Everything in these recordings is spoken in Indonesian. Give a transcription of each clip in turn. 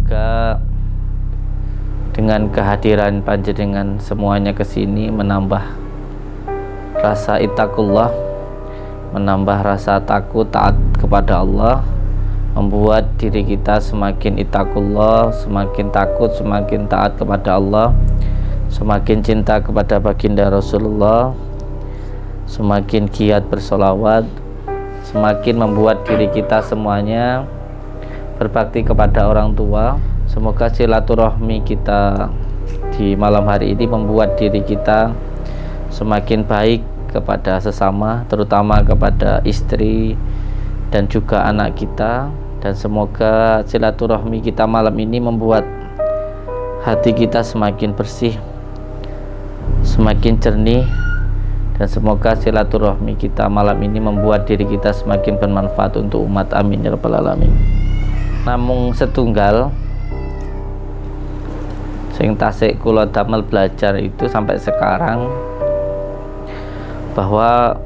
Semoga dengan kehadiran panjenengan semuanya ke sini menambah rasa ittaqullah, menambah rasa takut taat kepada Allah, membuat diri kita semakin ittaqullah, semakin takut, semakin taat kepada Allah, semakin cinta kepada baginda Rasulullah, semakin giat bersolawat, semakin membuat diri kita semuanya berbakti kepada orang tua. Semoga silaturahmi kita di malam hari ini membuat diri kita semakin baik kepada sesama, terutama kepada istri dan juga anak kita. Dan semoga silaturahmi kita malam ini membuat hati kita semakin bersih, semakin jernih, dan semoga silaturahmi kita malam ini membuat diri kita semakin bermanfaat untuk umat. Amin ya rabbal alamin. Namung setunggal sing tasik kula damel belajar itu sampai sekarang, bahwa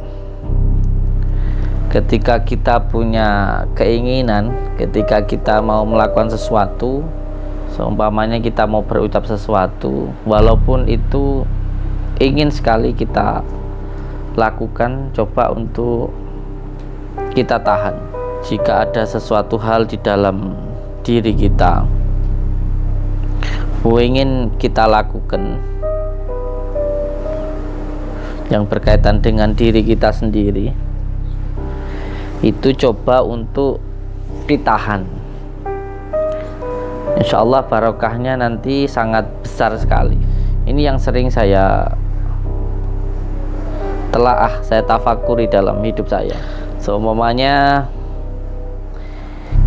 ketika kita punya keinginan, ketika kita mau melakukan sesuatu, seumpamanya kita mau berucap sesuatu, walaupun itu ingin sekali kita lakukan, coba untuk kita tahan. Jika ada sesuatu hal di dalam diri kita ingin kita lakukan yang berkaitan dengan diri kita sendiri, itu coba untuk ditahan. Insya Allah barokahnya nanti sangat besar sekali. Ini yang sering saya saya tafakuri dalam hidup saya. Seumpamanya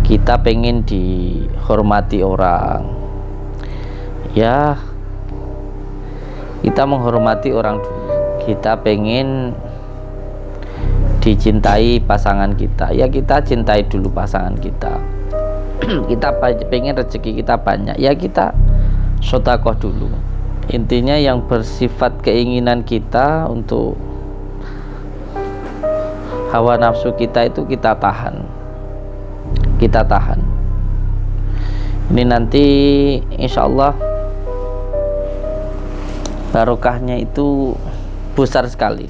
kita pengen dihormati orang, ya kita menghormati orang dulu. Kita pengen dicintai pasangan kita, ya kita cintai dulu pasangan kita. Kita pengen rezeki kita banyak, ya kita sedekah dulu. Intinya yang bersifat keinginan kita untuk hawa nafsu kita itu kita tahan. Ini nanti insya Allah barokahnya itu besar sekali.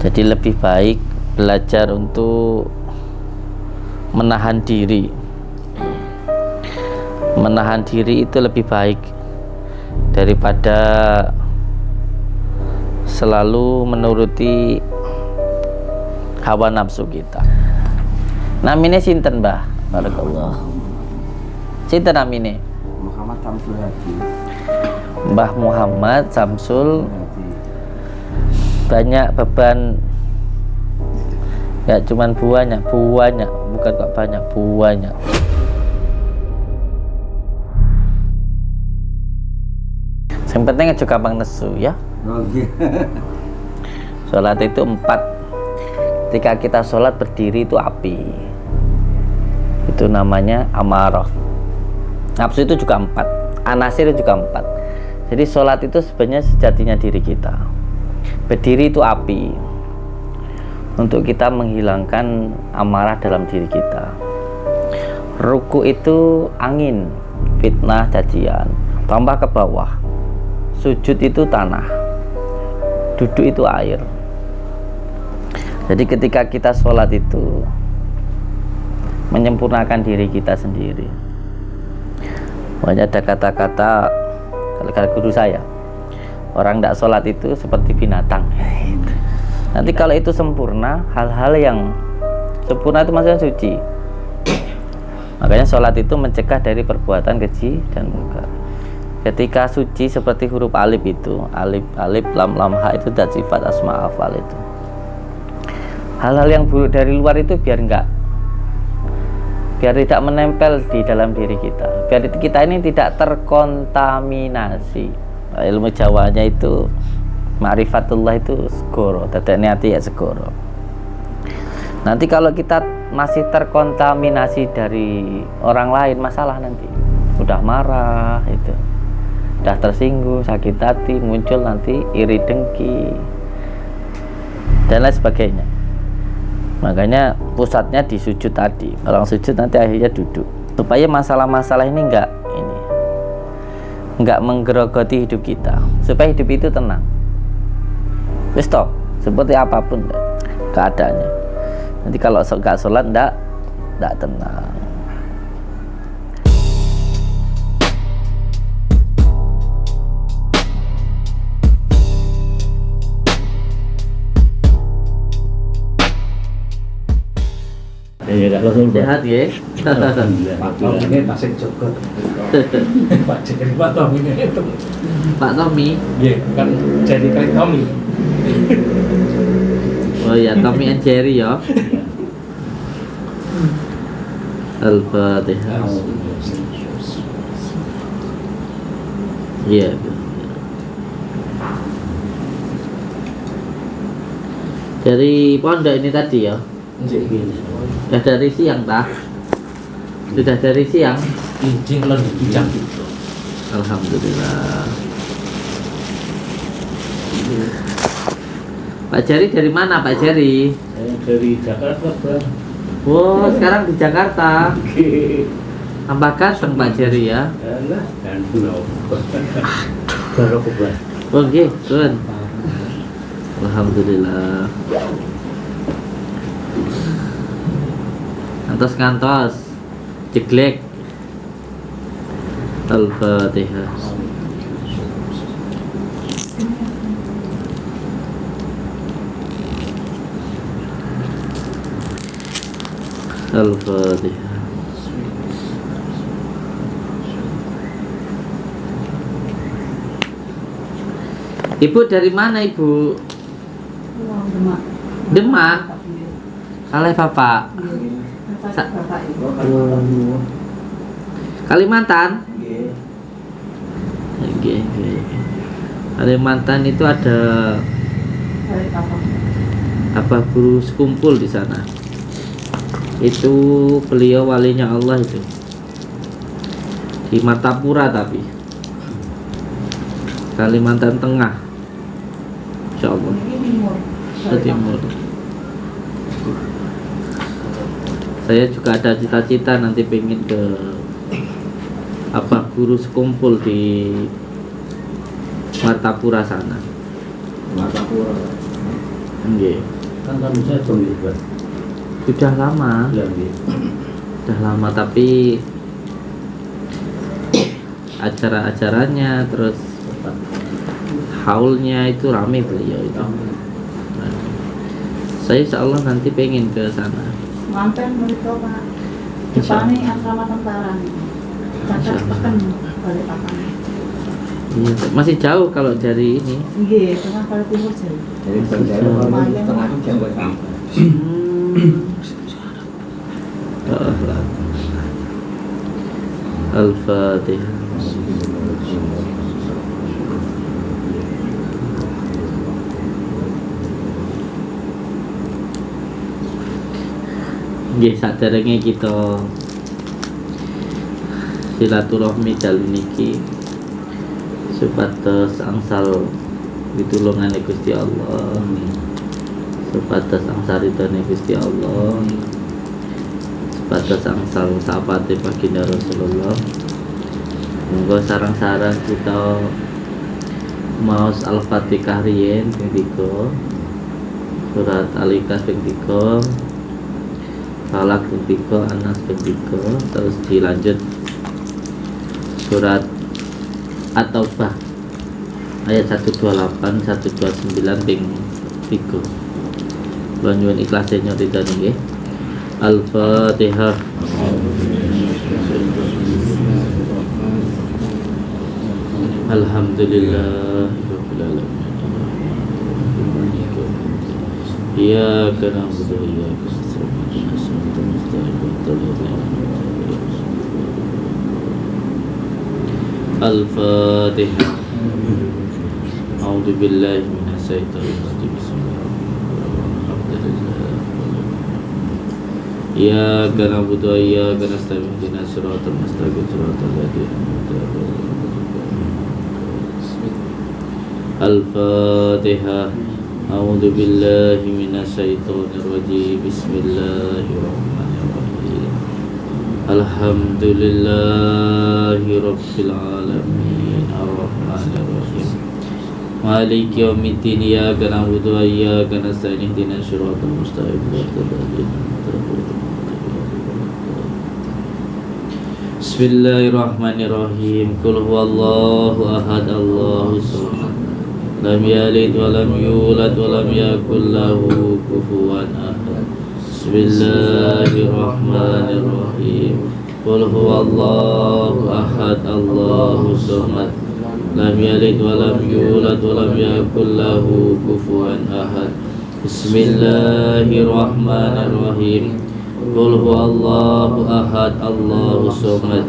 Jadi lebih baik belajar untuk menahan diri. Menahan diri itu lebih baik daripada selalu menuruti hawa nafsu kita. Namine sinten, Mbah? Barakallah. Sinten namine? Muhammad Samsul Hadi. Mbah Muhammad Samsul. Banyak beban, ya cuman buahnya, bukan kok banyak, buahnya. Yang penting aja gampang nesu ya. Sholat itu 4. Ketika kita sholat berdiri itu api, itu namanya amarah. Nafsu itu juga 4, anasir itu juga 4. Jadi sholat itu sebenarnya sejatinya diri kita. Berdiri itu api, untuk kita menghilangkan amarah dalam diri kita. Ruku itu angin, fitnah, cacian, tambah ke bawah. Sujud itu tanah, duduk itu air. Jadi ketika kita sholat itu menyempurnakan diri kita sendiri. Banyak ada kata-kata kalau guru saya, orang tidak sholat itu seperti binatang. Nanti kalau itu sempurna, hal-hal yang sempurna itu maksudnya suci. Makanya sholat itu mencegah dari perbuatan keji dan munkar. Ketika suci seperti huruf alif itu, alif lam ha itu dan sifat asma afal itu. Hal-hal yang buruk dari luar itu biar tidak menempel di dalam diri kita. Biar kita ini tidak terkontaminasi. Ilmu Jawanya itu ma'rifatullah itu segoro, dadane ati ya segoro. Nanti kalau kita masih terkontaminasi dari orang lain, masalah nanti. Udah marah itu, udah tersinggung, sakit hati, muncul nanti iri dengki dan lain sebagainya. Makanya pusatnya di sujud tadi. Orang sujud nanti akhirnya duduk. supaya masalah-masalah ini enggak menggerogoti hidup kita, supaya hidup itu tenang. Stop, seperti apapun keadaannya. Nanti kalau enggak sholat enggak tenang. Ya, Sehat ya. Pak Tom ini tasik juga. Pak Tom ini itu. Pak Tommy. Iya, kan jadi kayak Tommy. Oh ya, Tommy and Jerry ya. Al-Fatihah. Iya. Dari pondok ini tadi ya. Sudah dari siang tak? Sudah dari siang. Incing lan bijak. Alhamdulillah. Pak Jerry dari mana Pak Jerry? Saya dari Jakarta, Bang. Wow, sekarang di Jakarta. Tambah ganteng Pak Jerry ya. Alah, dan pulau. Baru Bang. Oke, Sun. Alhamdulillah. Ngantos jeglek. Al-Fatihah. Al-Fatihah. Ibu dari mana Ibu? Demak. Demak. Kalih Bapak. Kalimantan. Oke. Kalimantan itu ada apa guru sekumpul di sana. Itu beliau walinya Allah itu. Di Martapura tapi. Kalimantan Tengah. Insyaallah. Ke timur. Saya juga ada cita-cita nanti pengen ke apa guru sekumpul di Martapura sana. Martapura. Nggih. Kan kamu saya juga. Sudah lama. Sudah lama tapi acara-acaranya terus haulnya itu ramai beliau itu. Saya insyaallah nanti pengen ke sana. Mampir mereka Pak. Jepani asrama tentara nih. Cacat tekan balik papan. Iya, masih jauh kalau dari ini. Iya, tengah kali timur jauh. Jadi berjalan tengah jam berapa? Al-Fatihah. Nggih, saderenge kita silaturahmi dalu niki supados angsal pitulungane Gusti Allah, supados angsal ridhone Gusti Allah, supados angsal sapate baginda Rasulullah. Monggo sarang-sarang kita maos Al-Fatihah riyen ping 3, surat Al-Ikhlas ping 3, Falak ping 3, Anas ping 3, terus dilanjut surat At-Taubah ayat 128 129 ping 3. Kula nyuwun ikhlase nyuwun nggih. Al-Fatihah. Alhamdulillah rabbil alamin. Iyyaka na'budu wa iyyaka nasta'in. Al-Fatihah. A'udzu billahi minasy syaithanir rajim. Bismillahirrahmanirrahim. Iyyaka na'budu wa iyyaka nasta'in. Ihdinas siratal mustaqim, siratal ladzina an'amta 'alaihim. Al-Fatihah. A'udzu billahi minasy syaithanir rajim. Bismillahirrahmanirrahim. Alhamdulillahi Rabbil Alamin Ar-Rahmanir-Rahim Maliki yaumiddin Iyyaka na'budu wa iyyaka nasta'in ihdinas siratal mustaqim Bismillahirrahmanirrahim Qul huwallahu ahad Allahus samad lam yalid wa lam yulad wa lam yakul lahu kufuwan ahad Bismillahirrahmanirrahim Qul huwallahu ahad Allahus samad lam yalid wa lam yulad wa lam yakul lahu kufuwan ahad Bismillahirrahmanirrahim Qul huwallahu ahad Allahus samad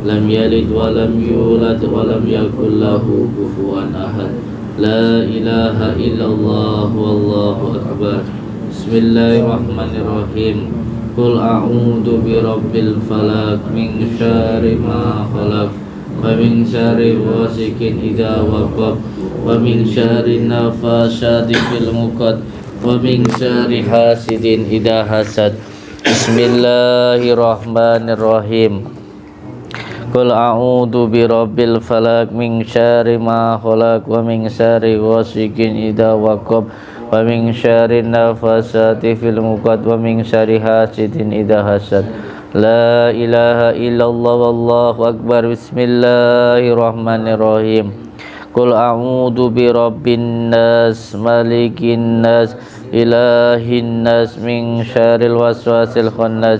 lam yalid wa lam yulad wa lam yakul lahu kufuwan ahad La ilaha illallah wallahu akbar Bismillahirrahmanirrahim Qul a'udzu birabbil falaq min syarri ma khalaq wa min syarri ghasikin idza waqab wa min syarri nafasyati fil 'uqad wa min syarri hasidin idza hasad Bismillahirrahmanirrahim Qul a'udzu birabbil falaq min syarri ma khalaq wa min syarri ghasikin idza waqab wa min syarri nafasati fil 'uqad wa min syarri hasidin idza hasad La ilaha illallah wallahu akbar Bismillahirrahmanirrahim Qul a'udzu birabbin nas malikin nas ilahin nas min syarril waswasil khannas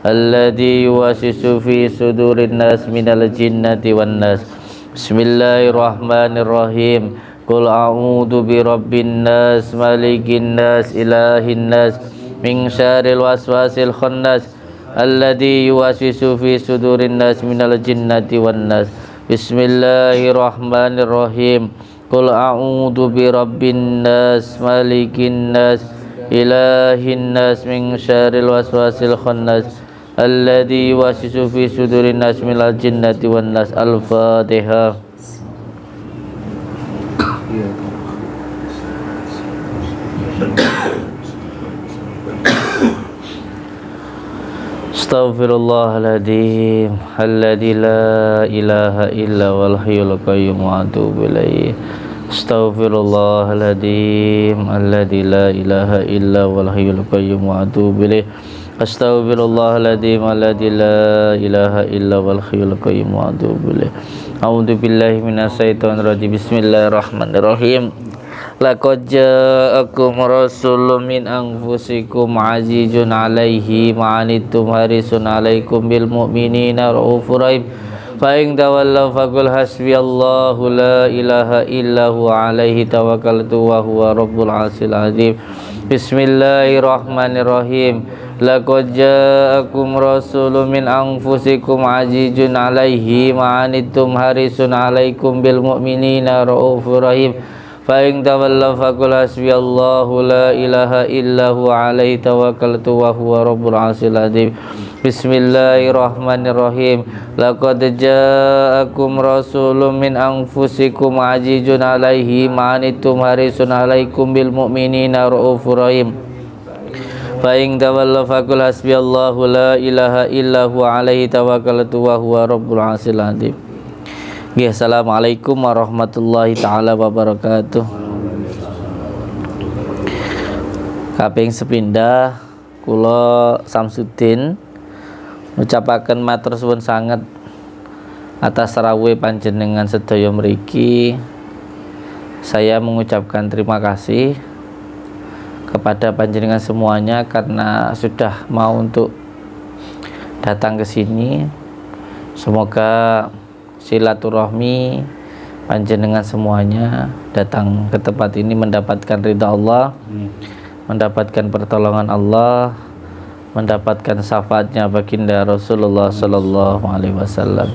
alladzi yuwaswisu fi sudurin nas minal jinnati wan nas Bismillahirrahmanirrahim Qul a'udzu birabbin nas malikin nas ilahin nas min syarril waswasil khannas alladzi yuwaswisu fi sudurin nas minal jinnati wan nas Bismillahirrahmanirrahim Qul a'udzu birabbin nas malikin nas ilahin nas min syarril waswasil khannas alladzi yuwaswisu fi sudurin nas minal jinnati wan nas Al-Fatihah Astaghfirullahaladzim alladzi la ilaha illa wal hayyul qayyum wa atubu ilaih Astaghfirullahaladzim alladzi la ilaha illa wal hayyul qayyum wa atubu ilaih Astaghfirullahaladzim alladzi la ilaha illa wal hayyul qayyum wa atubu ilaih A'udzu billahi minasyaitonir rajim Bismillahirrahmanirrahim Laqad ja'akum rasulun min anfusikum azizun 'alaihi ma 'anittum harisun 'alaikum bil mu'minina raufur rahim fa in tawallaw faqul hasbiyallahu la ilaha illa huwa 'alaihi tawakkaltu wa huwa rabbul 'arsyil 'azim Bismillahirrahmanirrahim Laqad ja'akum rasulun min anfusikum azizun 'alaihi ma 'anittum harisun 'alaikum bil mu'minina raufur rahim fa in tawallaw faqul hasbiyallahu la ilaha illa huwa 'alaihi tawakkaltu wa huwa rabbul 'arsyil 'azim Bismillahirrahmanirrahim Laqad ja'akum rasulun min anfusikum azizun 'alaihi ma 'anittum harisun 'alaikum bil mu'minina raufur rahim fa in tawallaw faqul hasbiyallahu la ilaha illa huwa 'alaihi tawakkaltu wa huwa rabbul 'arsyil 'azim Assalamualaikum warahmatullahi ta'ala wabarakatuh. Kaping sepindah kula Samsudin ngucapaken matur suwun sanget atas rawuh panjenengan sedaya mriki. Saya mengucapkan terima kasih kepada panjenengan semuanya karena sudah mau untuk datang ke sini. Semoga silaturahmi panjenengan semuanya datang ke tempat ini mendapatkan ridha Allah, mendapatkan pertolongan Allah, mendapatkan syafaatnya baginda Rasulullah sallallahu alaihi wasallam.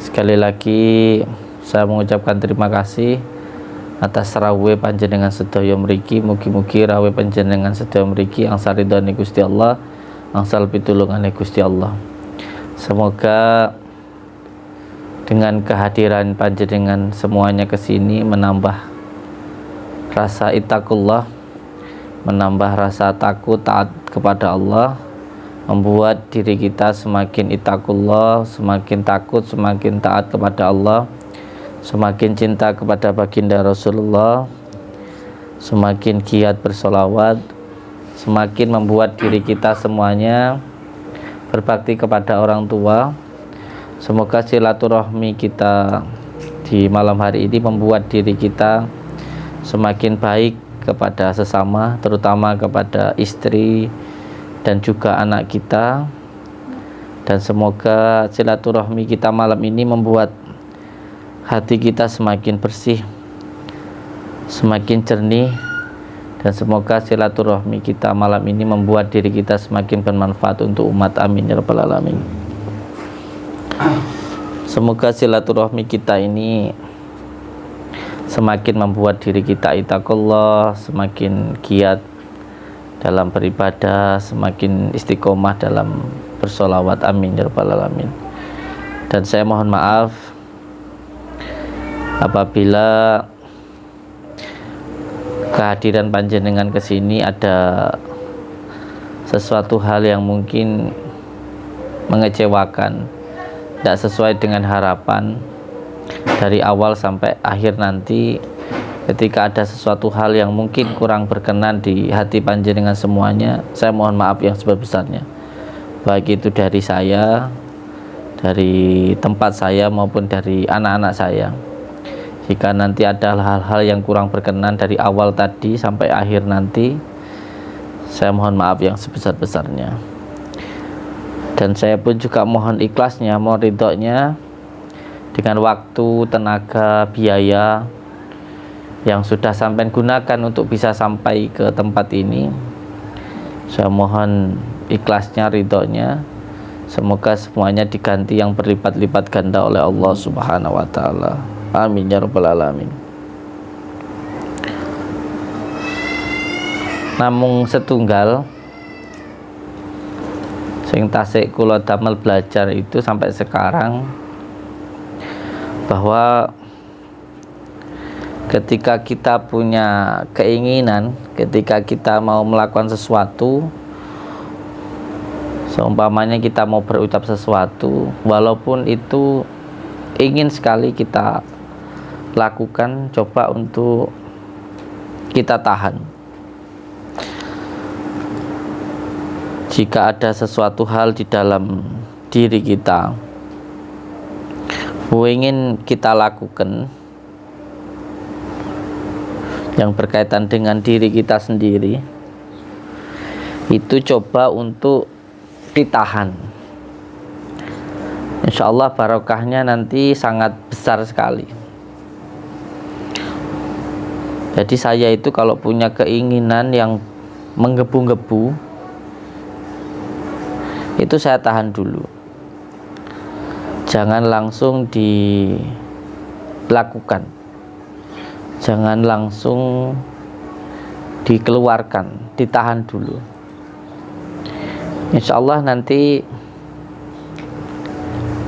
Sekali lagi saya mengucapkan terima kasih atas rawuh panjenengan sedaya mriki. Mugi-mugi rawuh panjenengan sedaya mriki angsal ridhone Gusti Allah, angsal pitulungane Gusti Allah. Semoga dengan kehadiran panjenengan semuanya ke sini menambah rasa ittaqullah, menambah rasa takut taat kepada Allah, membuat diri kita semakin ittaqullah, semakin takut, semakin taat kepada Allah, semakin cinta kepada baginda Rasulullah, semakin giat bersolawat, semakin membuat diri kita semuanya berbakti kepada orang tua. Semoga silaturahmi kita di malam hari ini membuat diri kita semakin baik kepada sesama, terutama kepada istri dan juga anak kita. Dan semoga silaturahmi kita malam ini membuat hati kita semakin bersih, semakin jernih, dan semoga silaturahmi kita malam ini membuat diri kita semakin bermanfaat untuk umat. Amin ya rabbal alamin. Semoga silaturahmi kita ini semakin membuat diri kita ittaqullah, semakin giat dalam beribadah, semakin istiqomah dalam bersolawat. Amin ya rabbal alamin. Dan saya mohon maaf apabila kehadiran panjenengan ke sini ada sesuatu hal yang mungkin mengecewakan, tidak sesuai dengan harapan dari awal sampai akhir nanti. Ketika ada sesuatu hal yang mungkin kurang berkenan di hati panjenengan semuanya, saya mohon maaf yang sebesar-besarnya, baik itu dari saya, dari tempat saya, maupun dari anak-anak saya. Jika nanti ada hal-hal yang kurang berkenan dari awal tadi sampai akhir nanti, saya mohon maaf yang sebesar-besarnya. Dan saya pun juga mohon ikhlasnya, mohon ridhonya, dengan waktu, tenaga, biaya yang sudah sampai gunakan untuk bisa sampai ke tempat ini. Saya mohon ikhlasnya, ridhonya. Semoga semuanya diganti yang berlipat-lipat ganda oleh Allah Subhanahu wa ta'ala. Amin ya rabbal alamin. Namung setunggal sing tasik kula damel belajar itu sampai sekarang, bahwa ketika kita punya keinginan, ketika kita mau melakukan sesuatu, seumpamanya kita mau berucap sesuatu, walaupun itu ingin sekali kita lakukan, coba untuk kita tahan. Jika ada sesuatu hal di dalam diri kita ingin kita lakukan yang berkaitan dengan diri kita sendiri, itu coba untuk ditahan. Insya Allah barokahnya nanti sangat besar sekali. Jadi saya itu kalau punya keinginan yang menggebu-gebu, itu saya tahan dulu, jangan langsung dilakukan, jangan langsung dikeluarkan, ditahan dulu. Insya Allah nanti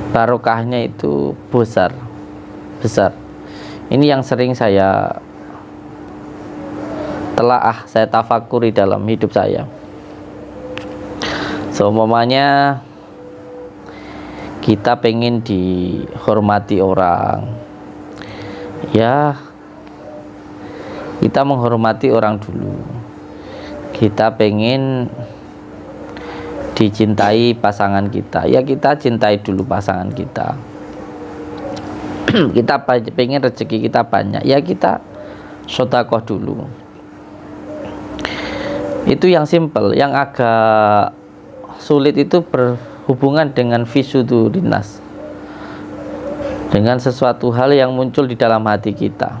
barokahnya itu besar. Ini yang sering saya telaah, saya tafakuri dalam hidup saya. Seumpamanya kita pengen dihormati orang, ya kita menghormati orang dulu. Kita pengen dicintai pasangan kita, ya kita cintai dulu pasangan kita. Kita pengen rezeki kita banyak, ya kita sedekah dulu. Itu yang simple. Yang agak sulit itu berhubungan dengan fisudurinas, dengan sesuatu hal yang muncul di dalam hati kita.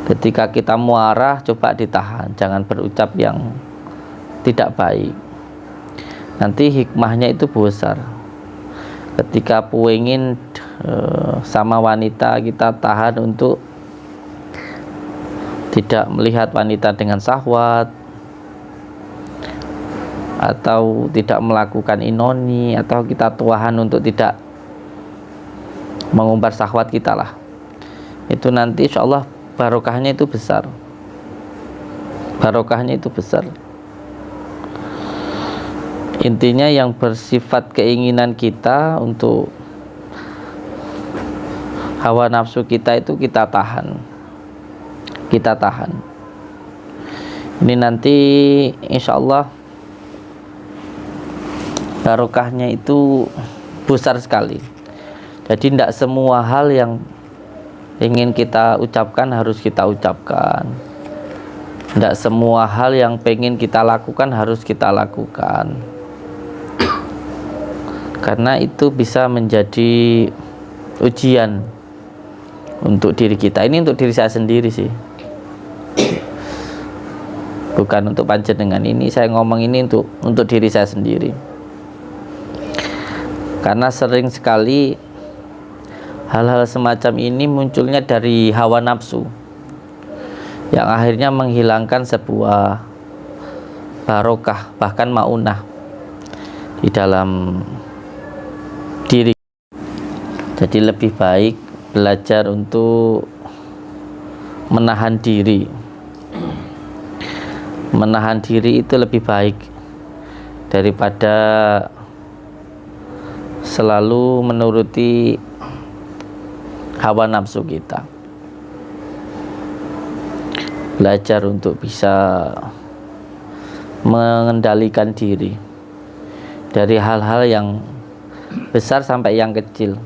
Ketika kita muarah, coba ditahan, jangan berucap yang tidak baik. Nanti hikmahnya itu besar. Ketika pengen sama wanita, kita tahan untuk tidak melihat wanita dengan syahwat, atau tidak melakukan inoni, atau kita tuahan untuk tidak mengumbar syahwat kita lah. Itu nanti insya Allah barokahnya itu besar. Barokahnya itu besar. Intinya yang bersifat keinginan kita untuk hawa nafsu kita itu kita tahan. Ini nanti insya Allah barokahnya itu besar sekali. Jadi tidak semua hal yang ingin kita ucapkan harus kita ucapkan. Tidak semua hal yang pengen kita lakukan harus kita lakukan. Karena itu bisa menjadi ujian untuk diri kita. Ini untuk diri saya sendiri sih, bukan untuk panjenengan. Ini saya ngomong ini untuk diri saya sendiri. Karena sering sekali hal-hal semacam ini munculnya dari hawa nafsu yang akhirnya menghilangkan sebuah barokah, bahkan maunah di dalam diri. Jadi lebih baik belajar untuk menahan diri. Menahan diri itu lebih baik daripada selalu menuruti hawa nafsu kita. Belajar untuk bisa mengendalikan diri dari hal-hal yang besar sampai yang kecil.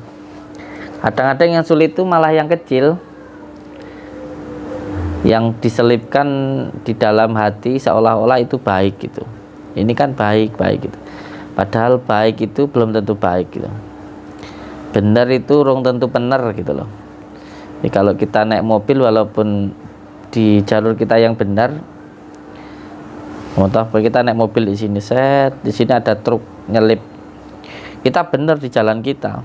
Kadang-kadang yang sulit itu malah yang kecil, yang diselipkan di dalam hati seolah-olah itu baik gitu. Ini kan baik gitu. Padahal baik itu belum tentu baik gitu. Benar itu belum tentu benar gitu loh. Jadi kalau kita naik mobil walaupun di jalur kita yang benar, kita naik mobil di sini di sini ada truk nyelip. Kita benar di jalan kita,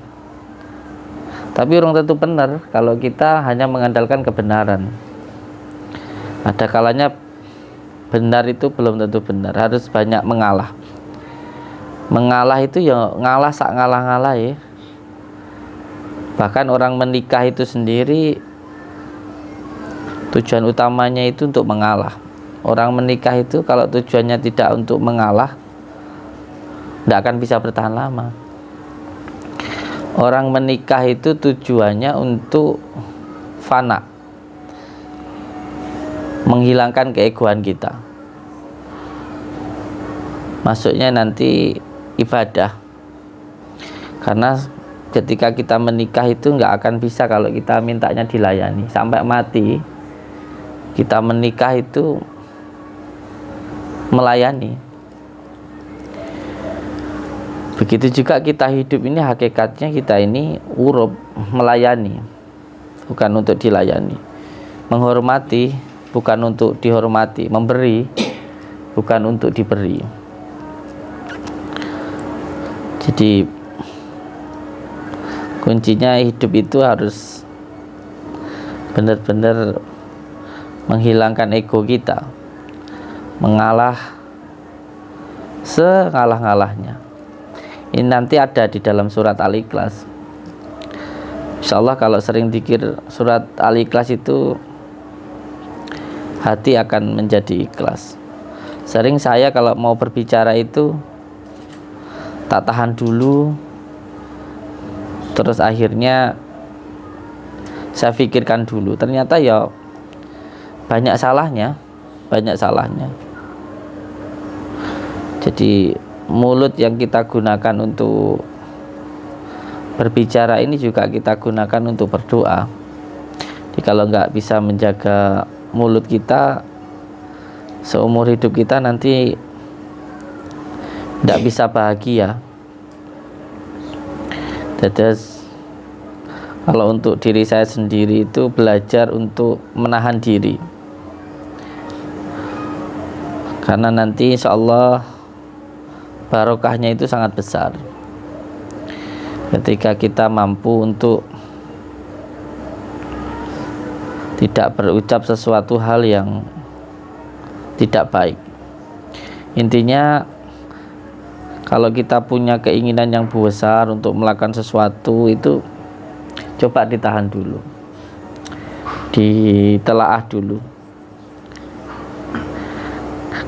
tapi belum tentu benar kalau kita hanya mengandalkan kebenaran. Ada kalanya benar itu belum tentu benar, harus banyak mengalah. Mengalah itu ya ngalah sak ngalah-ngalah ya. Bahkan orang menikah itu sendiri tujuan utamanya itu untuk mengalah. Orang menikah itu kalau tujuannya tidak untuk mengalah, tidak akan bisa bertahan lama. Orang menikah itu tujuannya untuk fana, menghilangkan keegoan kita. Maksudnya nanti ibadah. Karena ketika kita menikah itu nggak akan bisa kalau kita mintanya dilayani. Sampai mati kita menikah itu melayani. Begitu juga kita hidup ini, hakikatnya kita ini urub, melayani, bukan untuk dilayani. Menghormati bukan untuk dihormati, memberi bukan untuk diberi. Jadi kuncinya hidup itu harus benar-benar menghilangkan ego kita, mengalah sengalah-ngalahnya. Ini nanti ada di dalam surat Al-Ikhlas. Insyaallah kalau sering zikir surat Al-Ikhlas itu hati akan menjadi ikhlas. Sering saya kalau mau berbicara itu tak tahan dulu, terus akhirnya saya pikirkan dulu. Ternyata ya banyak salahnya. Jadi mulut yang kita gunakan untuk berbicara ini juga kita gunakan untuk berdoa. Jadi kalau nggak bisa menjaga mulut kita, seumur hidup kita nanti tidak bisa bahagia. Jadi kalau untuk diri saya sendiri itu belajar untuk menahan diri, karena nanti insya Allah barokahnya itu sangat besar ketika kita mampu untuk tidak berucap sesuatu hal yang tidak baik. Intinya kalau kita punya keinginan yang besar untuk melakukan sesuatu itu coba ditahan dulu, ditelaah dulu,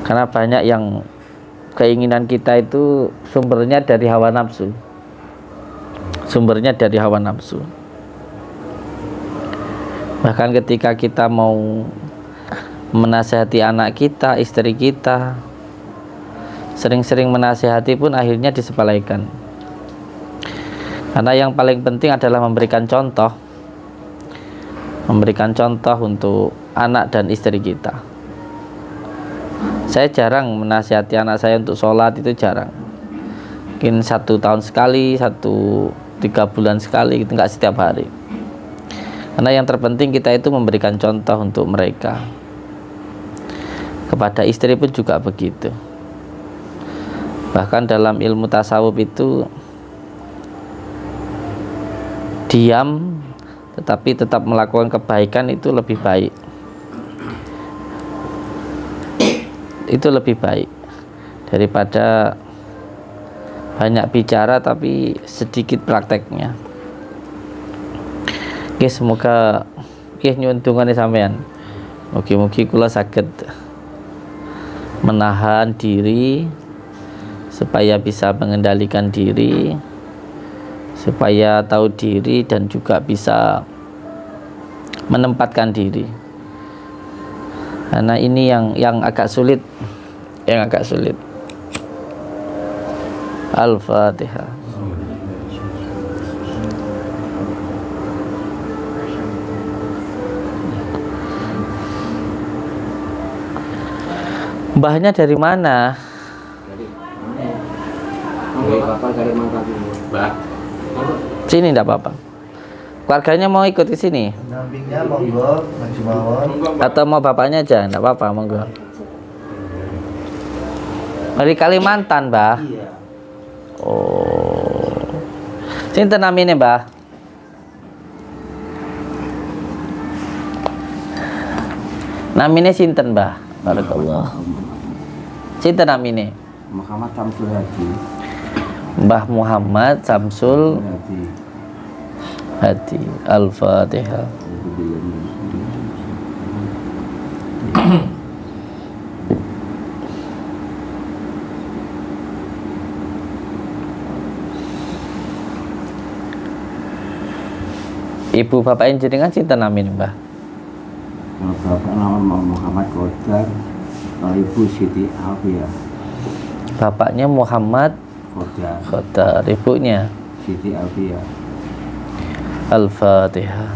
karena banyak yang keinginan kita itu sumbernya dari hawa nafsu. Sumbernya dari hawa nafsu. Bahkan ketika kita mau menasihati anak kita, istri kita, sering-sering menasihati pun akhirnya disepelekan. Karena yang paling penting adalah memberikan contoh. Memberikan contoh untuk anak dan istri kita. Saya jarang menasihati anak saya untuk sholat, itu jarang. Mungkin 1 tahun sekali, 3 bulan sekali, itu enggak setiap hari. Karena yang terpenting kita itu memberikan contoh untuk mereka. Kepada istri pun juga begitu. Bahkan dalam ilmu tasawuf itu diam tetapi tetap melakukan kebaikan itu lebih baik. Itu lebih baik daripada banyak bicara tapi sedikit prakteknya. Oke, semoga nyuwun dungane sampean. Mugi-mugi kula saged menahan diri supaya bisa mengendalikan diri, supaya tahu diri dan juga bisa menempatkan diri. Karena ini yang agak sulit, Al-Fatihah. Mbahnya dari mana? Dari Bapak Kalimantan Timur. Sini enggak apa-apa. Keluarganya mau ikut ke sini? Pendampingnya monggo maju mawon. Atau mau bapaknya aja? Enggak apa-apa, monggo. Dari Kalimantan, Mbah. Iya. Oh. Sinten namine, Mbah? Namine sinten, Mbah? Barakallah. Sinten namine? Muhammad Samsul Hadi. Mbah Muhammad Samsul Hadi. Hadi. Al-Fatihah. Ibu bapak jenengan sinten namine, Mbah? Bapak nama Muhammad Qadar. Ibu Siti Alfia. Bapaknya Muhammad Qadar. Qadar, ibunya Siti Alfia. Al-Fatihah.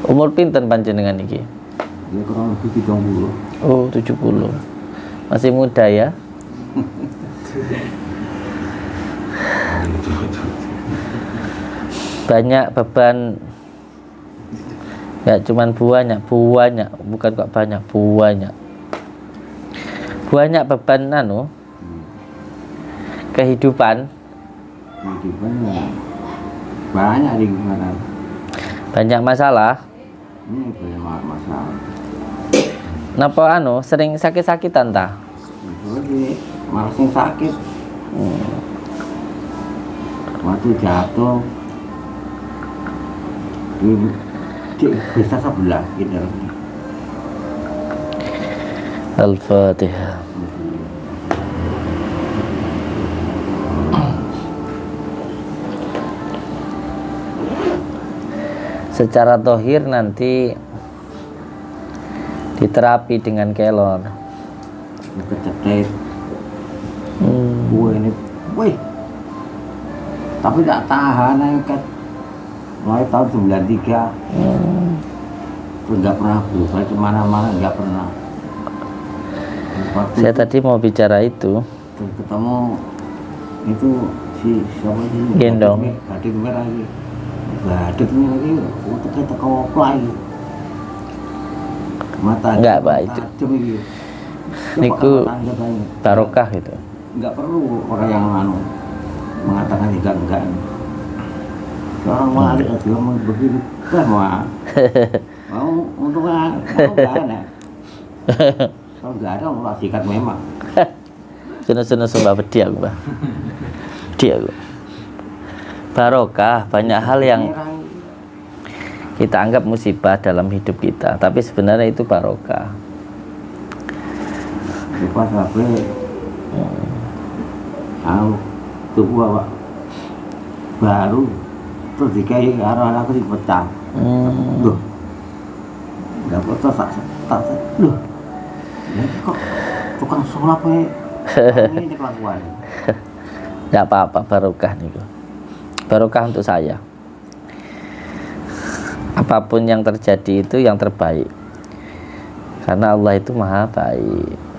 Umur pinten panjenengan iki? Dia kurang lebih 70. Oh, 70. Masih muda ya? Banyak beban. Ya cuman banyak, bukan kok banyak, banyak beban kehidupan. Kehidupannya banyak di mana. Banyak masalah. Ini banyak masalah. Napa sering sakit-sakitan ta? Jadi malah sing sakit. Waktu jatuh di bisa sebelah gitu. Al-Fatihah. Secara tohir nanti diterapi dengan kelor. Kecetet. Gue ini, wih. Tapi gak tahan kan. Mulai tahun 93. Nggak pernah berubah kemana-mana, nggak pernah. Waktu Saya tadi mau bicara itu. ketemu itu si siapa sih? Gendong. Gading merah lagi. Gadingnya lagi, untuk kita koplai. Mata Enggak, Pak, itu. tajam gitu. Niku barokah itu. Nggak perlu orang yang mengatakan enggak. Orang wali dia mau begitu, mau untungnya nggak ada. Kalau nggak ada orang sikat memang. Sudah sebab bedi aku, Mbah. Bedi aku. Barokah, banyak hal yang kita anggap musibah dalam hidup kita, tapi sebenarnya itu barokah. Pas sampai aku tuku Pak baru terus dikai karo anakku sing pecah. Loh. Enggak pecah tak. Loh. Ini kok tukang sulap ini kelakuan. Enggak apa-apa, barokah niku. Barokah untuk saya. Apapun yang terjadi itu yang terbaik. Karena Allah itu maha baik.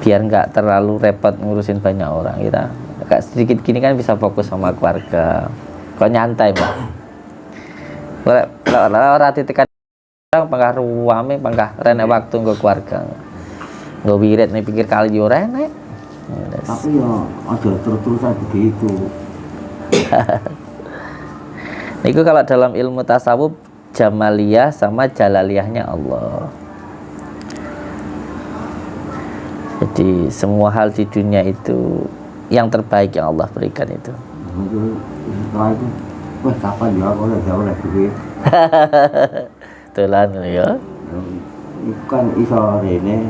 Biar nggak terlalu repot ngurusin banyak orang, kita agak sedikit gini kan bisa fokus sama keluarga. Kok nyantai Mbak. Ora ditekan orang pangkah ruame, pangkah renek waktu nggo keluarga. Nggo wirid nih pikir kali yo renek. Tapi ya ada terus-terusan begitu. Itu kalau dalam ilmu tasawuf jamaliyah sama jalaliyahnya Allah. Jadi semua hal di dunia itu yang terbaik yang Allah berikan itu. Setelah itu, wah kapan ya aku udah jauh lagi duit. Tulan ya. Kan iso rene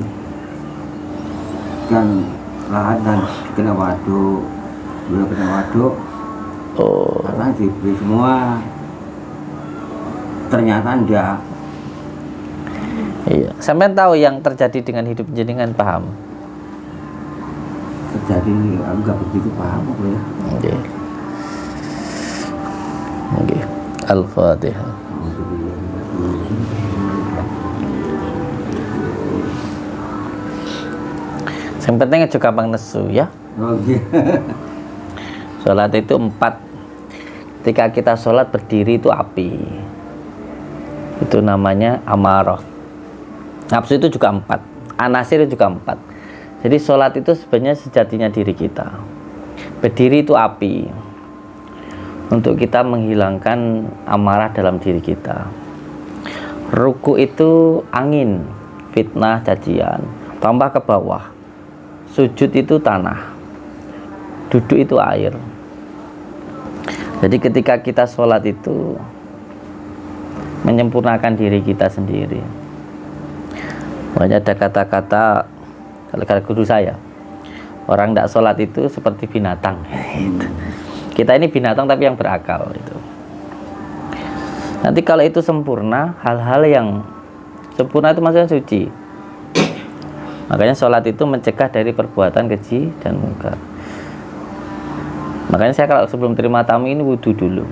kan lahan dan kena waduk, belum kena waduk. Oh. Karena dibeli semua, ternyata enggak. Iya. Sampai tahu yang terjadi dengan hidup jenengan, paham? Terjadi, aku nggak begitu paham apa ya. Oke. Oke. Al-Fatihah. Yang penting aja gampang nesu ya. Oke. Sholat itu 4. Ketika kita sholat berdiri itu api. Itu namanya amarah. Nafsu itu juga 4. Anasir juga 4. Jadi sholat itu sebenarnya sejatinya diri kita. Berdiri itu api. Untuk kita menghilangkan amarah dalam diri kita. Ruku itu angin, fitnah, cacian. Tambah ke bawah. Sujud itu tanah. Duduk itu air. Jadi ketika kita sholat itu menyempurnakan diri kita sendiri. Makanya ada kata-kata kalau guru saya, orang tidak sholat itu seperti binatang. Kita ini binatang tapi yang berakal itu. Nanti kalau itu sempurna, hal-hal yang sempurna itu maksudnya suci. Makanya sholat itu mencegah dari perbuatan keji dan mungkar. Makanya saya kalau sebelum terima tamu ini wudhu dulu.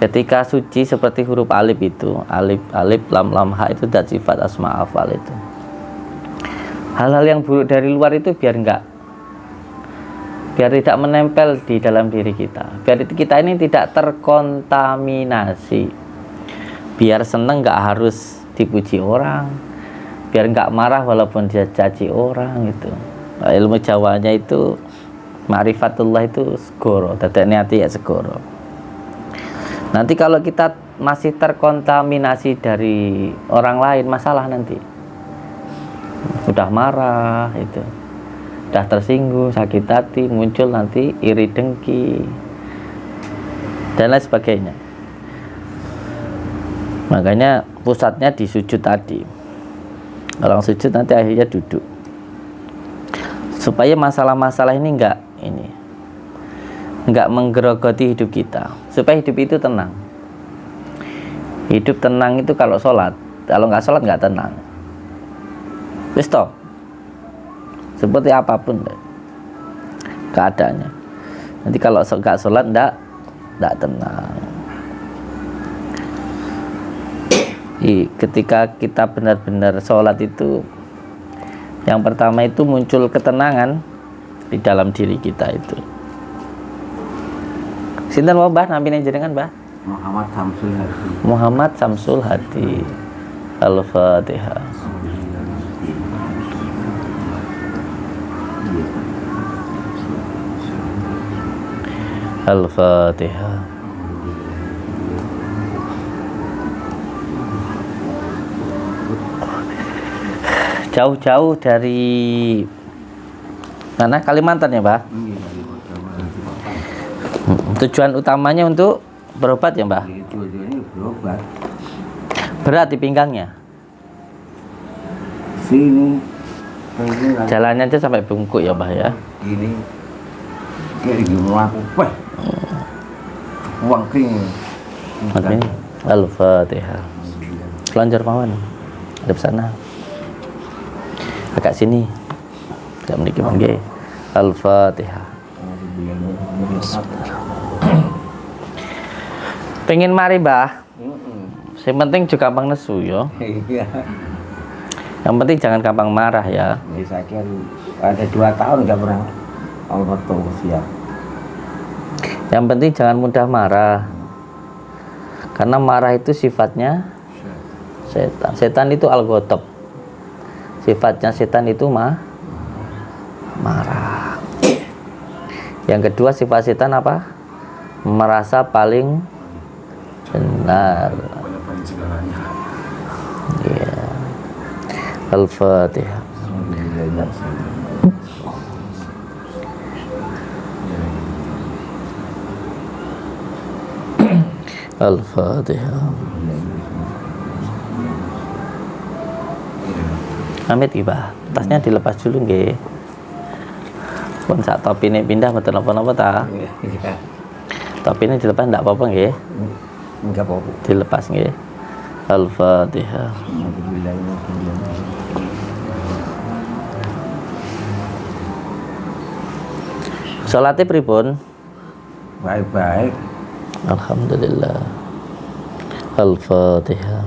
Ketika suci seperti huruf alif itu, alif lam ha itu dan sifat asma afal itu. Hal-hal yang buruk dari luar itu biar tidak menempel di dalam diri kita. Biar kita ini tidak terkontaminasi. Biar seneng nggak harus dipuji orang. Biar nggak marah walaupun dia caci orang gitu. Ilmu Jawanya itu ma'rifatullah itu segoro, dadekne ati ya segoro. Nanti kalau kita masih terkontaminasi dari orang lain, masalah nanti. Sudah marah itu. Sudah tersinggung, sakit hati, muncul nanti iri dengki dan lain sebagainya. Makanya pusatnya di sujud tadi. Orang sujud nanti akhirnya duduk. Supaya masalah-masalah ini enggak menggerogoti hidup kita, supaya hidup itu tenang. Hidup tenang itu kalau sholat, kalau nggak sholat nggak tenang. Stop. Seperti apapun keadaannya. Nanti kalau nggak sholat enggak tenang. Ketika kita benar-benar sholat itu, yang pertama itu muncul ketenangan di dalam diri kita itu. Sinten wae Mbah namine jenengan Mbah? Muhammad Samsul Hadi. Muhammad Samsul Hadi. Al-Fatihah. Al-Fatihah. Jauh-jauh dari mana? Kalimantan ya, Mbah? Tujuan utamanya untuk berobat ya, Mbah? Itu berobat. Berat di pinggangnya. Sini lagi Jalannya aja sampai bungkuk ya, Bah ya. gini kayak gimana aku uang kering. Amin. Al-Fatihah. Selanjar Pawan. Hadap sana. Agak sini. Tidak memiliki mangge. Al-Fatihah. Pengen mari, Bah. Yang penting juga gampang nesu yo. Iya. Yang penting jangan gampang marah ya. Ya, saya kira ada 2 tahun nggak pernah Allah tahu siap. Yang penting jangan mudah marah. Karena marah itu sifatnya setan. Setan itu al-ghadab. Sifatnya setan itu marah. Yang kedua sifat setan apa? Merasa paling benar. Iya. Al-Fatihah. Al-Fatihah. Amit ibah. Tasnya dilepas dulu nggih. Pun sak topine pindah mboten napa-napa ta. Iya. Topine dilepas ndak apa-apa nggih. Enggak apa-apa. Dilepas nggih. Al-Fatihah. Salate pripun? Baik-baik. Alhamdulillah. Al-Fatihah.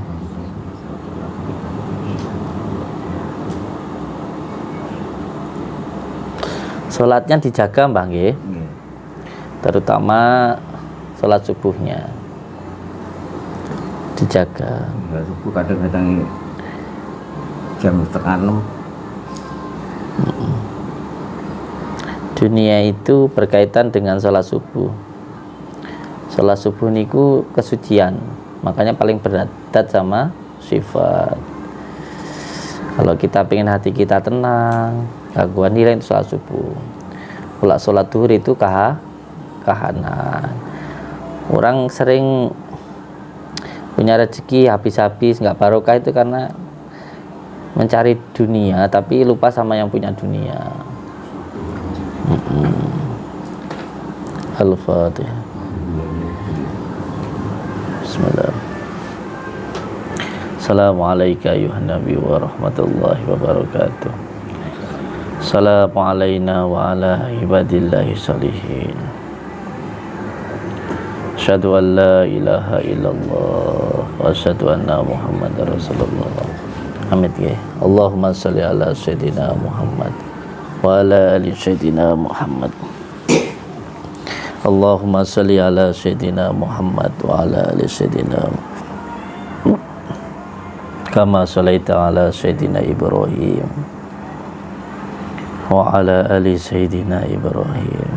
Salatnya dijaga Mbah nggih. Iya. Terutama salat subuhnya. Dijaga. Ya, subuh kadang-kadang jam 5:30. Dunia itu berkaitan dengan sholat subuh. Sholat subuh niku kesucian, makanya paling berat sama sifat. Kalau kita pengen hati kita tenang, gangguan nilai itu sholat subuh. Kalau sholat duhur itu kahanan. Orang sering punya rezeki habis-habis, nggak barokah itu karena mencari dunia, tapi lupa sama yang punya dunia. Al-Fatihah. Bismillah. Assalamualaikum ayuhan Nabi wa rahmatullahi wa barakatuh. Assalamu alayna wa ala ibadillahi salihin. Asyhadu an la ilaha illallah wa asyhadu anna Muhammadar Rasulullah. Amin ya. Allahumma shalli ala sayyidina Muhammad wa ala ali sayyidina Muhammad. Allahumma shalli ala sayyidina Muhammad wa ala ali sayyidina kama shallaita ala sayyidina Ibrahim wa ala ali sayyidina Ibrahim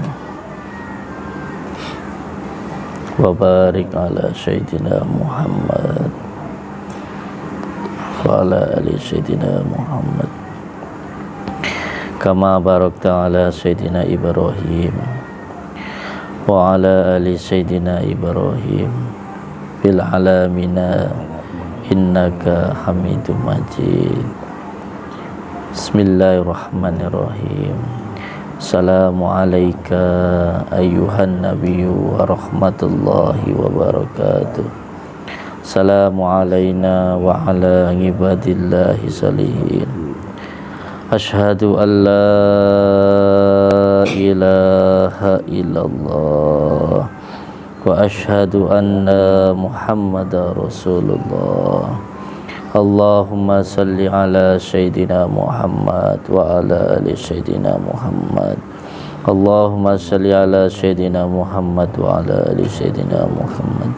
wa barik ala sayyidina Muhammad wa ala ali sayyidina Muhammad kama barakta ala sayyidina Ibrahim wa ala ali sayyidina Ibrahim fil alamina innaka Hamidum Majid. Bismillahirrahmanirrahim. Assalamu alayka ayyuhan nabiyyu wa rahmatullahi wa barakatuh. Assalamu alayna wa ala ibadillahi salihin. Asyhadu an la ilaha illallah wa asyhadu anna Muhammadar Rasulullah. Allahumma salli ala sayyidina Muhammad wa ala ali sayyidina Muhammad. Allahumma salli ala sayyidina Muhammad wa ala ali sayyidina Muhammad.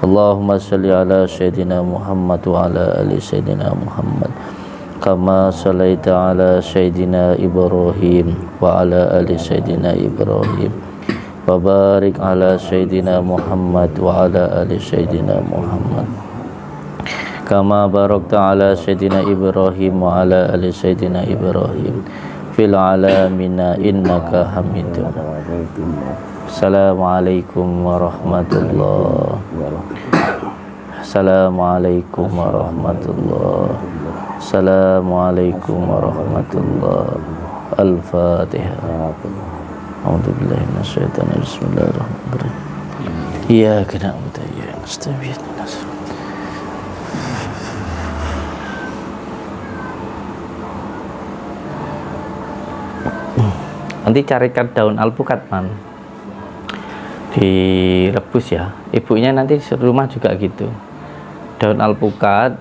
Allahumma salli ala sayyidina Muhammad wa ala ali sayyidina Muhammad kama sallaita ala sayyidina Ibrahim wa ala ali sayyidina Ibrahim wa barik ala sayyidina Muhammad wa ala ali sayyidina Muhammad kama barakta ala sayyidina Ibrahim wa ala ali sayyidina Ibrahim fil alamina innaka Hamidum. Assalamualaikum warahmatullahi wabarakatuh. Assalamualaikum warahmatullahi. Assalamualaikum warahmatullahi. Al-Fatihah. A'udzubillahi minasyaitonir rajim. Bismillahirrahmanirrahim. Iyyaka na'budu wa iyyaka nasta'in. Nanti carikan daun alpukat, Man, direbus ya. Ibunya nanti di rumah juga gitu, daun alpukat,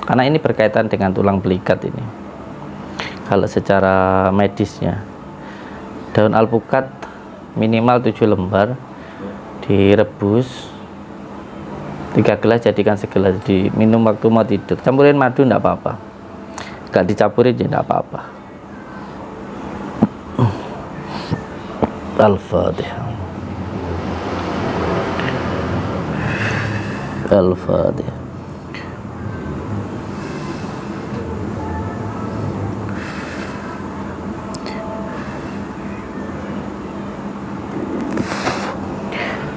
karena ini berkaitan dengan tulang belikat ini. Kalau secara medisnya, daun alpukat minimal 7 lembar direbus 3 gelas, jadikan segelas, diminum waktu mau tidur. Campurin madu enggak apa-apa, gak dicampurin ya enggak apa-apa. Al-Fatihah. Al-Fatihah.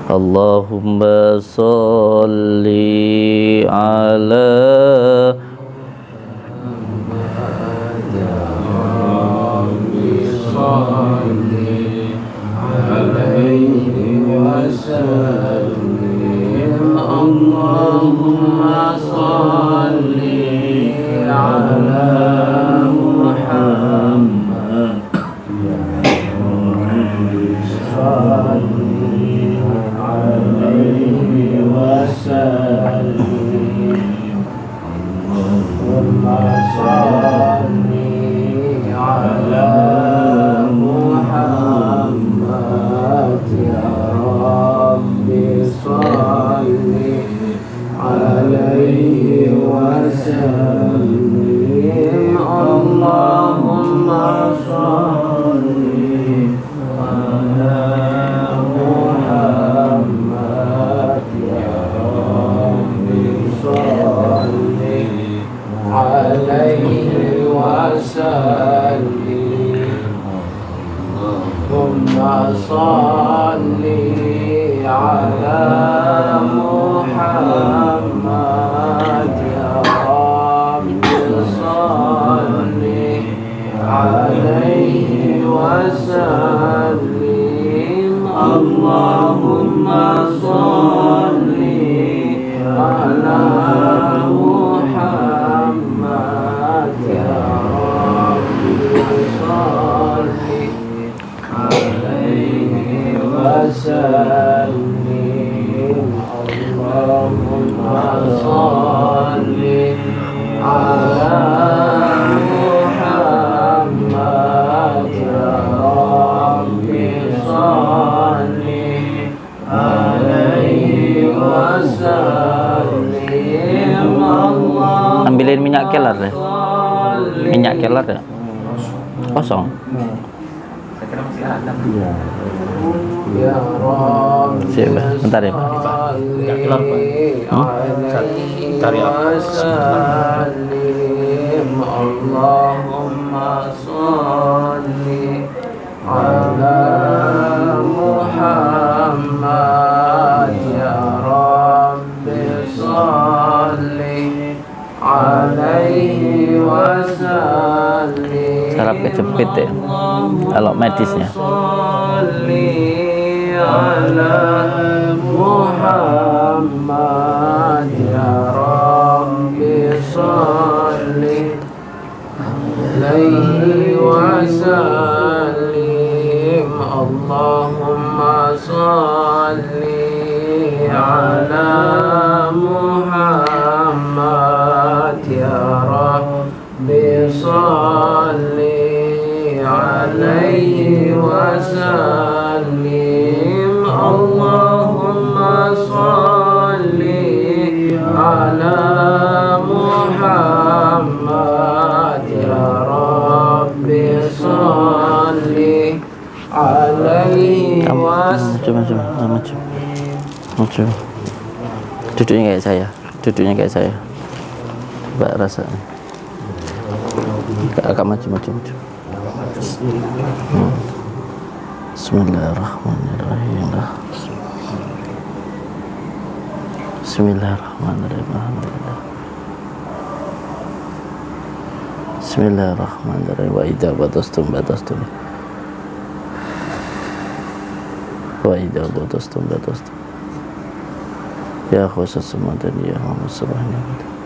Allahumma salli ala Allahumma salli ala Muhammad. Salli alaihi wasallim. Allahumma salli ala Muhammad ya Rabbi salli alaihi wasallim. Allahumma salli ala Muhammad ya Rabbi salli alaihi wasallim. Allahumma salli ala Muhammad ya Rabbi salli alaihi wasallim. Allahumma salli ala Muhammad ya Rabbi salli alaihi wasallim. Allahumma salli ala Muhammad ya Rabbi salli alaihi wasallim. Ambilin minyak keler deh. Minyak keler ya? Kosong. Ya Rabbi Siap, bentar ya, Pak. Nggak kelar, Pak. Cari apa? wasallim. Allahumma salli ala Muhammad ya Rabbi salli alaihi wasallim. Sarap kejepit ya, kalau medisnya. Salli ala Muhammad ya Rabbi salli alaihi wasallim. Allahumma salli ala Muhammad ya Rabbi salli alaihi wasallim. Allahumma salli ala Muhammad ya Rabbi salli alaihi wasallim. Maju. Duduknya kayak saya. Duduknya kayak saya. Coba rasanya. Agak maju. Bismillahirrahmanirrahim. Bismillahirrahmanirrahim. Alhamdulillah. Bismillahirrahmanirrahim. Wa idza batastum. Wa idza batastum. Ya khusus Ramadan ya Muhammad subhanahu wa ta'ala.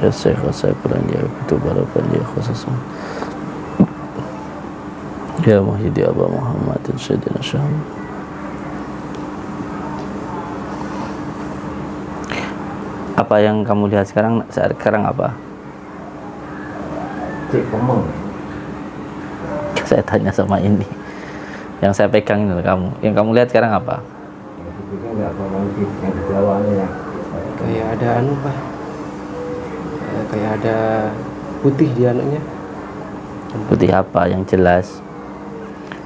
Ya Syekh Saifulan ya Kutu Barakan ya khusus ya Muhyidi Aba Muhammadin Sayyidina Syaham. Apa yang kamu lihat sekarang apa? Cek kemeng. Saya tanya sama ini. Yang saya pegang ini kamu. Yang kamu lihat sekarang apa? Kita nggak mau yang di bawahnya ya. Kayak ada anu Pak, kayak ada putih di anunya. Putih apa yang jelas?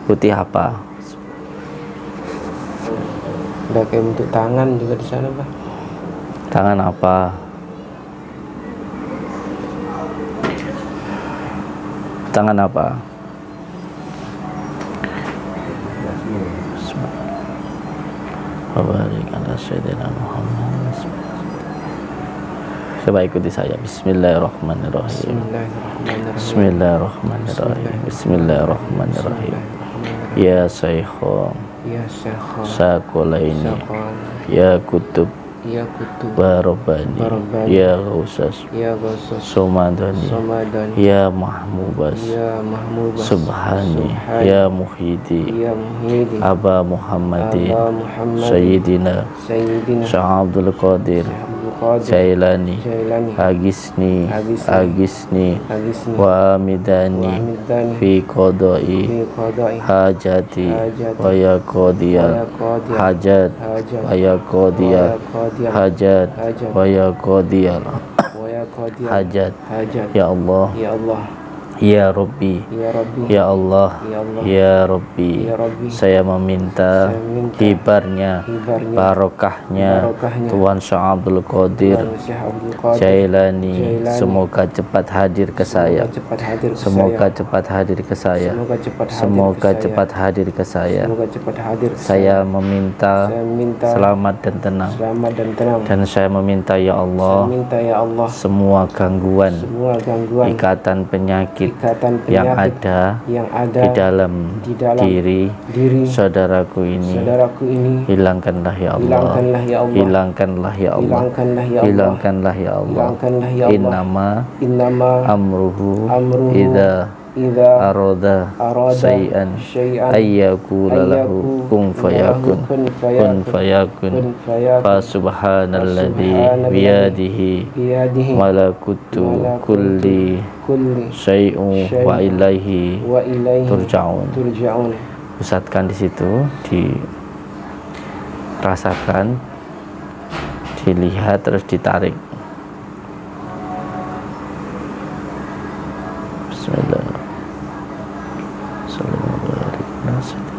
Putih apa? Ada kayak bentuk tangan juga di sana Pak. Tangan apa? Tangan apa? Coba ikuti saya. Bismillahirrahmanirrahim. Bismillahirrahmanirrahim. Bismillahirrahmanirrahim. Ya Syekhon, Ya Syekh. Sakolaini, Syakon. Ya Kutub, Ya Kutub. Barobani, Barobani. Ya Ghausas, Ya Ghasus. Somadani, Ramadan. Ya Mahmubas, Ya Mahmubas. Subhani, Subhani. Ya Muhidi, Ya Muhyidi. Aba Muhammadin, Aba Muhammad. Sayyidina Sayyidina. Syekh Abdul Qadir Abdul Qadir. Jailani, Jailani. Agisni, Agisni. wa Agisni. Wa amidani amidani. fi qadai Fi qada'i. hajati Hajati. wa ya qadiyal Wa ya qadiyal. hajat Hajat. wa ya qadiyal Qadiyal. hajat Hajat. wa ya qadiyal Wa ya qadiyal. hajat. Hajat. Ya Allah, Ya Allah. ya Rabbi, Ya Rabbi. ya Allah, Ya Allah. ya Rabbi, Ya Rabbi. saya meminta Saya meminta hibarnya, hibarnya, barokahnya barokahnya Tuhan Syekh Abdul Qadir Tuhan Syekh Abdul Qadir Jailani, Jailani. semoga cepat hadir ke saya. Semoga cepat hadir ke Semoga saya. cepat hadir ke saya. Semoga cepat hadir Semoga ke saya. cepat hadir ke saya. Semoga cepat hadir ke Saya meminta Saya meminta selamat dan tenang. selamat dan tenang. Dan saya meminta ya Saya Allah, minta ya Allah semua gangguan, semua gangguan, ikatan penyakit ikatan yang penyakit ada yang ada di dalam diri diri saudaraku ini, saudaraku ini. hilangkanlah ya Allah. Hilangkanlah ya Allah. Hilangkanlah ya Allah. Hilangkanlah ya Allah. Hilangkanlah ya Allah. Hilangkanlah ya Allah. Innama Amruhu idza idza arada syai'an ayyakula lahu kun fayakun kun fayakun kun fayakun. fa subhanalladzi biyadihi biyadihi malakutu kulli syai'un wa ilaihi wa ilaihi turja'un. turja'un. Pusatkan di situ, dirasakan, dilihat, terus ditarik. Bismillah. Assalamualaikum.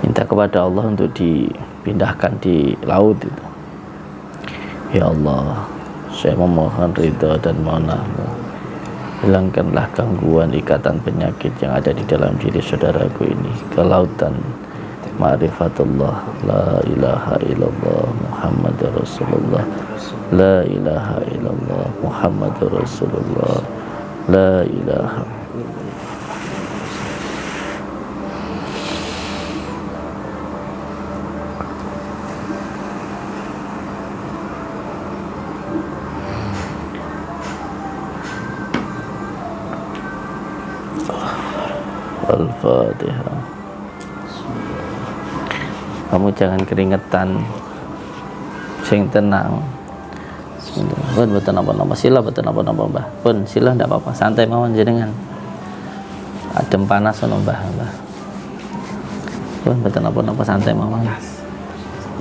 Minta kepada Allah untuk dipindahkan di laut itu. Ya Allah, saya memohon ridha dan maafmu. Hilangkanlah gangguan, ikatan, penyakit yang ada di dalam diri saudaraku ini ke lautan ma'rifatullah. La ilaha illallah Muhammadur Rasulullah. La ilaha illallah Muhammadur Rasulullah. La ilaha. Al-Fatihah. Kamu jangan keringetan. sing tenang. Bismillah. Pun betul apa-apa, sila betul apa-apa Mbah. Pun sila ndak apa-apa, santai mawon jenengan. Adem panas ono Mbah. Pun betul apa-apa, santai mawon.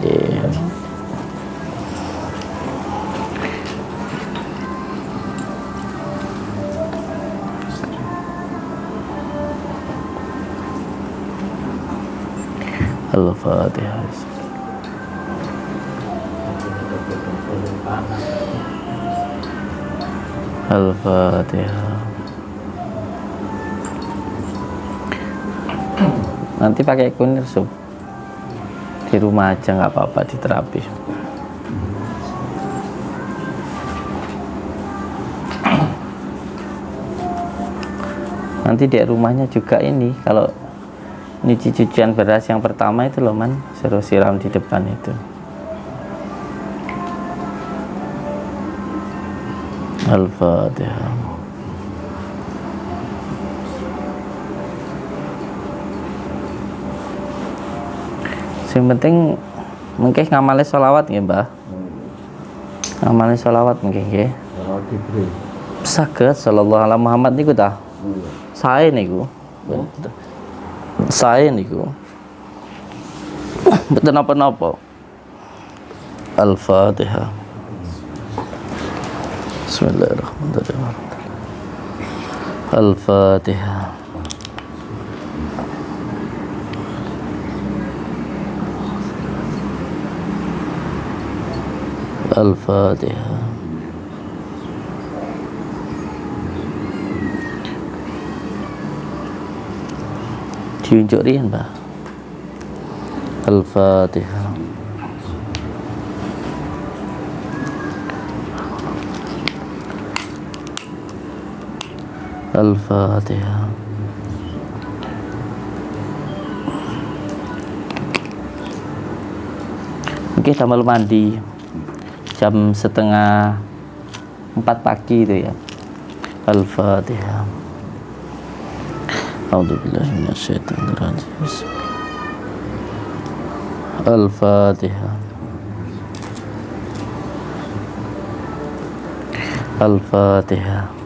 Iya. Al-Fatihah. Al-Fatihah. Nanti pakai kunir sup. Di rumah aja nggak apa-apa, di terapi. Nanti di rumahnya juga ini, kalau nyuci cucian beras yang pertama itu loh man, suruh siram di depan itu. Al-Fatihah. Yang penting mungkin ngamali sholawat ya Mbah. Ngamali sholawat mungkin ya. Saged sallallahu alaihi Muhammad niku ta. Saya niku. Saya niku. Betul napa-napa. Al-Fatihah. Bismillahirrahmanirrahim. Al-Fatihah. Al-Fatihah. Diunjuk rian Mbah. Al-Fatihah. Al-Fatihah. Mungkin tambal mandi jam 3:30 pagi itu ya. Al-Fatihah. A'udzubillahi minasyaitonir rajim. Al-Fatihah. Al-Fatihah.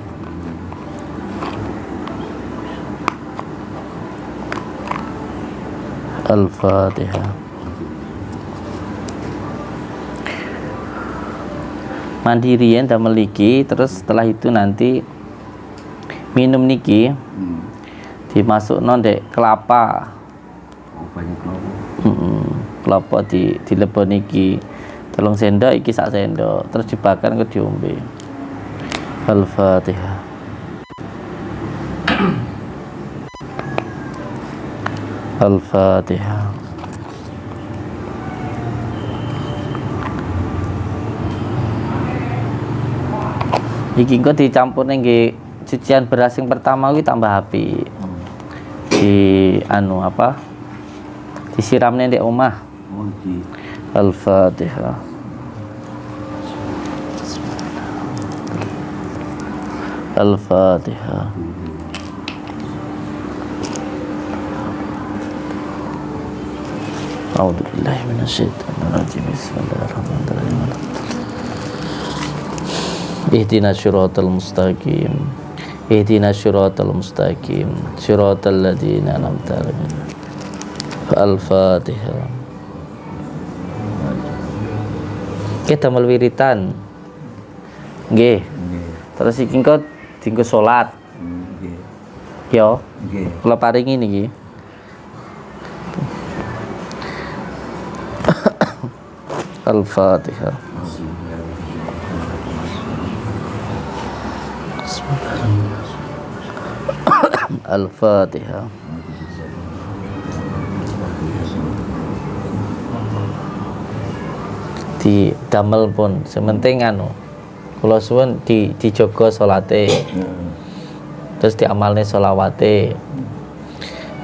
Al-Fatihah. Mandirian dan meliki, terus setelah itu nanti minum niki dimasuk dek kelapa. Banyak kelapa. Kelapa dilebon niki 3 sendok, iki 1 sendok, terus dibakar ke diombe. Al-Fatihah. Al-Fatihah. Iki kok dicampur nggih cucian beras yang pertama kuwi tambah api. Di anu apa? Disiramne ndek omah. Oh, di Al-Fatihah. Al-Fatihah. A'udzubillahi minasyaitonir rajim. Bismillahirrahmanirrahim. Ihdinas siratal mustaqim. Ihdinas siratal mustaqim. Siratal ladzina an'amta 'alaihim. Al-Fatihah. Kita mal wiritan. Nggih. Terus iki engko dienggo salat. nggih. Yo, Nggih. kula paringi niki. Al-Fatihah. Al-Fatihah. Di damel pun sementing anu kula suwun dijaga salate, terus diamalne selawate.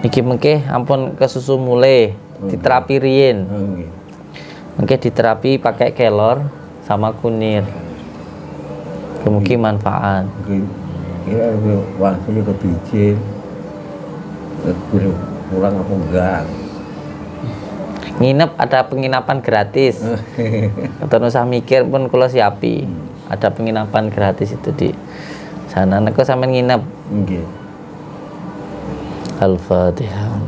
Niki mengke ampun kesusu mulai diterapi riyin. Nggih. Mengke diterapi pakai kelor sama kunir. Mungkin manfaat. Mungkin kira waktunya ke biji kurang apa enggak. Nginep ada penginapan gratis. Mboten usah mikir pun kula siapi. Ada penginapan gratis itu di sana. Nek sampean nginep. Nggih. Al-Fatihah.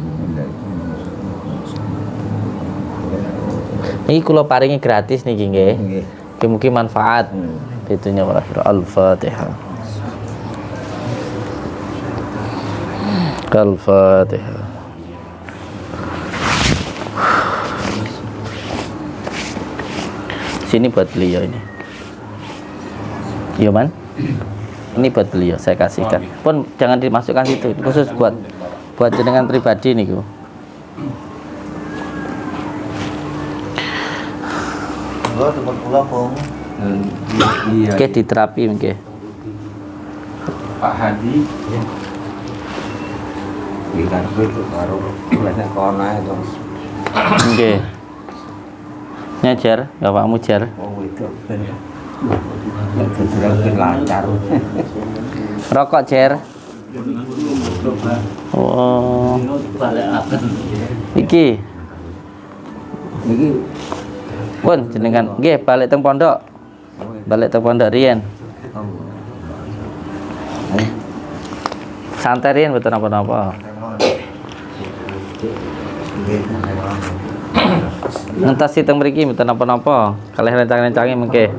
Ini kula paringi gratis niki nggih. Nggih. Mugi-mugi manfaat. Itunya wal akhir. Al-Fatihah. Al-Fatihah. Sini buat beliau ini. Iya man. Ini buat beliau saya kasihkan. Pun jangan dimasukkan situ. Khusus buat jenengan pribadi niku. Monggo tempat kula, Bung. Iya. Oke, diterapi nggih. Pak Hadi. Iki karep itu karo banyak kono itu. Nggih. Nyajar, bapakmu jar. Oh itu ben. Itu lancar. Rokok jar. Oh. Iki. Iki Pun jenengan nggih balik teng pondok. Balik teng pondok riyen. Santai riyen mboten napa-napa. Ngentasi teng mriki mboten napa-napa. Kalih rencang-rencange mengke.